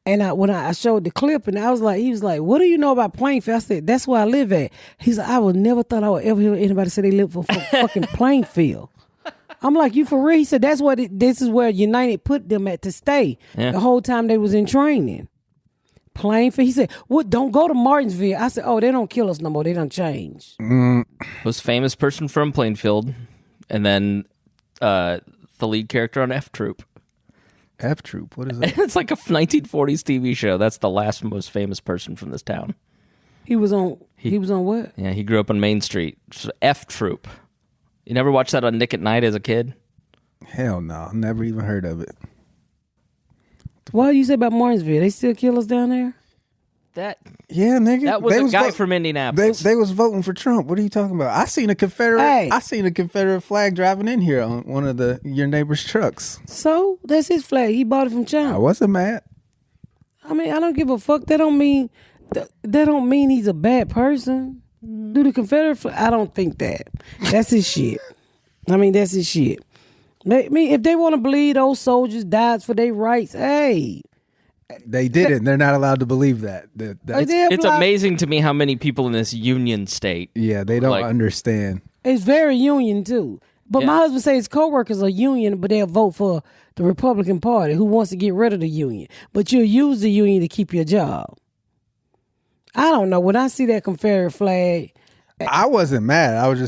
And when I showed the clip, and he was like, "What do you know about Plainfield?" I said, "That's where I live at." He's like, "I would never thought I would ever hear anybody say they live for fucking Plainfield." I'm like, "You for real?" He said, "This is where United put them at to stay the whole time they was in training." Plainfield. He said, "What? Don't go to Martinsville." I said, "Oh, they don't kill us no more. They done changed." Most famous person from Plainfield, and then the lead character on F Troop. F Troop. What is that? It's like a 1940s TV show. That's the last most famous person from this town. He was on what? Yeah, he grew up on Main Street. F Troop. You never watched that on Nick at Night as a kid? Hell no, never even heard of it. What do you say about Martinsville? They still kill us down there? Yeah, nigga. That was a guy from Indianapolis. They was voting for Trump. What are you talking about? I seen a Confederate flag driving in here on one of your neighbor's trucks. So that's his flag. He bought it from China. I wasn't mad. I mean, I don't give a fuck. That don't mean he's a bad person. Do the Confederate flag? I don't think that. That's his shit. I mean, that's his shit. I mean, if they want to believe those soldiers died for their rights, hey. They didn't. They're not allowed to believe that. It's amazing to me how many people in this union state. Yeah, they don't understand. It's very union, too. But my husband says his co-workers are union, but they'll vote for the Republican Party, who wants to get rid of the union. But you'll use the union to keep your job. I don't know. When I see that Confederate flag... I wasn't mad. I was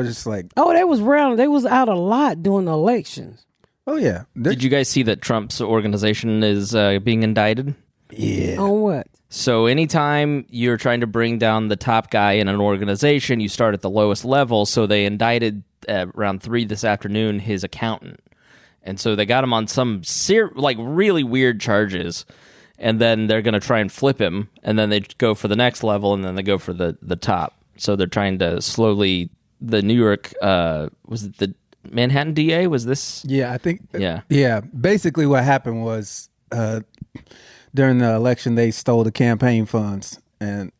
just like... Oh, they was round. They was out a lot during the elections. Oh, yeah. Did you guys see that Trump's organization is being indicted? Yeah. On what? So anytime you're trying to bring down the top guy in an organization, you start at the lowest level. So they indicted around 3 this afternoon his accountant. And so they got him on some really weird charges. And then they're going to try and flip him. And then they go for the next level, and then they go for the top. So they're trying to slowly... The New York... was it the Manhattan DA? Was this... Yeah, I think... Yeah. Yeah. Basically what happened was during the election they stole the campaign funds, and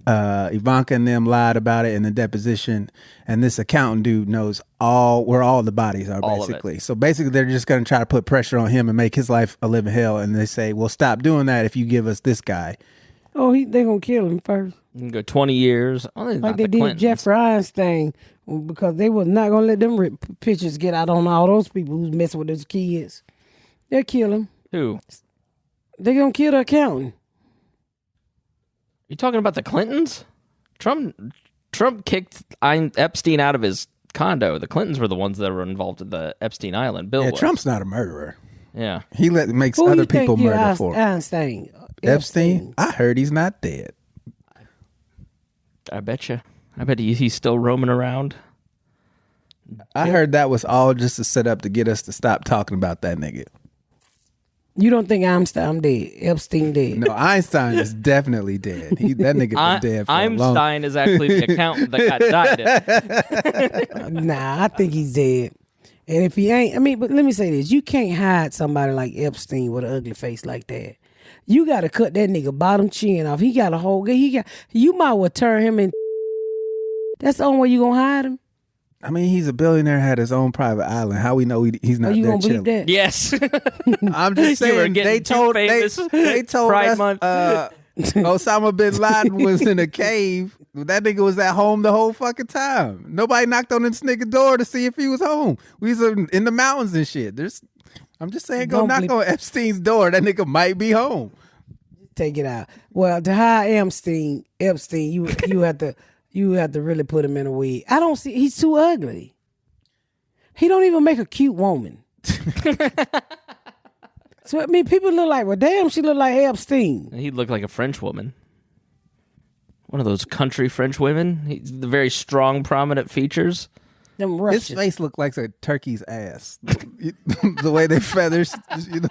Ivanka and them lied about it in the deposition, and this accountant dude knows where all the bodies are, basically. So basically they're just going to try to put pressure on him and make his life a living hell, and they say, well, stop doing that if you give us this guy. Oh, they're going to kill him first. You can go 20 years. Like they did Jeffrey Einstein, because they was not going to let them pictures get out on all those people who's messing with those kids. They'll kill him. Who? They're going to kill the accountant. You talking about the Clintons? Trump kicked Epstein out of his condo. The Clintons were the ones that were involved in the Epstein Island. Bill was. Trump's not a murderer. Yeah. He makes other people murder for him. Einstein. Epstein? I heard he's not dead. I bet you. I bet he's still roaming around. I heard that was all just a setup to get us to stop talking about that nigga. You don't think Einstein dead? Epstein dead? No, Einstein is definitely dead. That nigga been dead for Einstein is actually the accountant that got died. Nah, I think he's dead. And if he ain't, but let me say this. You can't hide somebody like Epstein with an ugly face like that. You got to cut that nigga bottom chin off. He got a whole... You might well turn him in. That's the only way you going to hide him. I mean, he's a billionaire, had his own private island. How we know he's not there chilling? That? Yes. I'm just saying, they told us Osama bin Laden was in a cave. That nigga was at home the whole fucking time. Nobody knocked on this nigga door to see if he was home. We was in the mountains and shit. I'm just saying, go knock on Epstein's door. That nigga might be home. Take it out. Well, to hire Epstein, you have to really put him in a wig. I don't see. He's too ugly. He don't even make a cute woman. So I mean, people look like, well, damn, she look like Epstein. He looked like a French woman. One of those country French women. The very strong, prominent features. Them His face looked like a turkey's ass. The way they feathers, you know.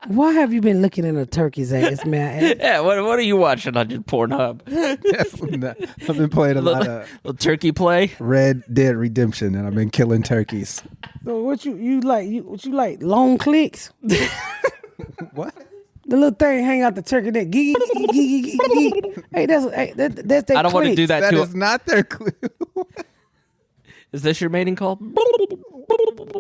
Why have you been looking at a turkey's ass, man? Yeah, what are you watching on your Pornhub? I've been playing a lot of little turkey play. Red Dead Redemption, and I've been killing turkeys. So what you like? What you like? Long clicks? What? The little thing hang out the turkey neck. Hey, that's their I don't want to do that. That is not their clue. Is this your mating call?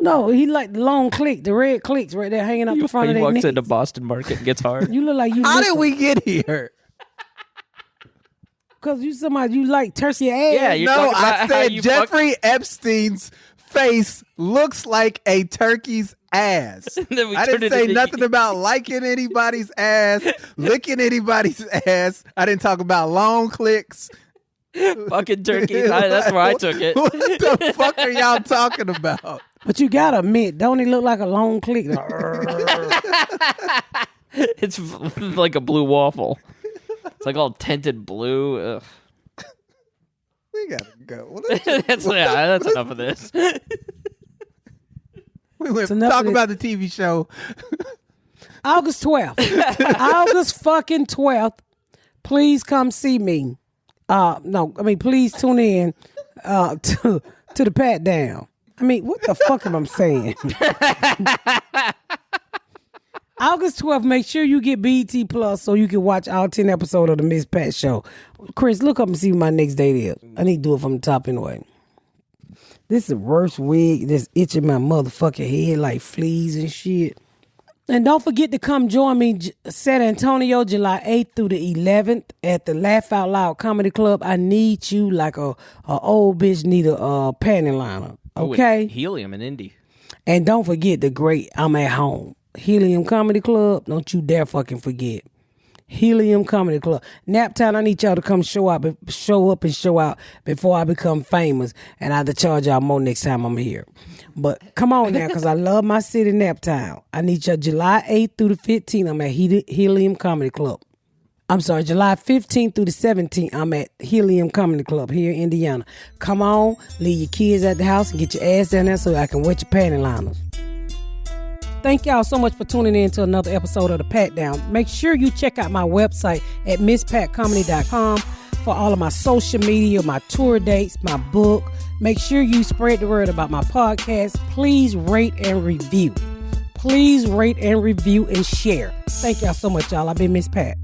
No, he like the long click, the red clicks right there hanging out the front of their neck. He walks into Boston Market and gets hard. You look like you. How did we get here? Because you somebody you like turkey ass. Yeah, No, I said Jeffrey Epstein's face looks like a turkey's ass. I didn't say nothing about liking anybody's ass, licking anybody's ass. I didn't talk about long clicks. Fucking turkey. That's where I took it. What the fuck are y'all talking about? But you gotta admit, don't he look like a long click? It's like a blue waffle. It's like all tinted blue. Ugh. We gotta go. That's enough of this. We went talk about the TV show. August 12th. August fucking 12th. Please come see me. Please tune in to the Pat Down. I mean, what the fuck am I saying? August 12th, make sure you get BET Plus so you can watch all 10 episodes of the Miss Pat Show. Chris, look up and see what my next date is. I need to do it from the top anyway. This is the worst wig that's itching my motherfucking head like fleas and shit. And don't forget to come join me San Antonio, July 8th through the 11th at the Laugh Out Loud Comedy Club. I need you like a old bitch need a panty liner. Okay? Helium in Indy. And don't forget the great I'm at home. Helium Comedy Club. Don't you dare fucking forget. Helium Comedy Club. Naptown, I need y'all to come show up and show out before I become famous. And I have to charge y'all more next time I'm here. But come on now, because I love my city, Naptown. I need y'all July 8th through the 15th. I'm at Helium Comedy Club. I'm sorry, July 15th through the 17th, I'm at Helium Comedy Club here in Indiana. Come on, leave your kids at the house and get your ass down there so I can wet your panty liners. Thank y'all so much for tuning in to another episode of The Pat Down. Make sure you check out my website at misspatcomedy.com for all of my social media, my tour dates, my book. Make sure you spread the word about my podcast. Please rate and review. Please rate and review and share. Thank y'all so much, y'all. I've been Miss Pat.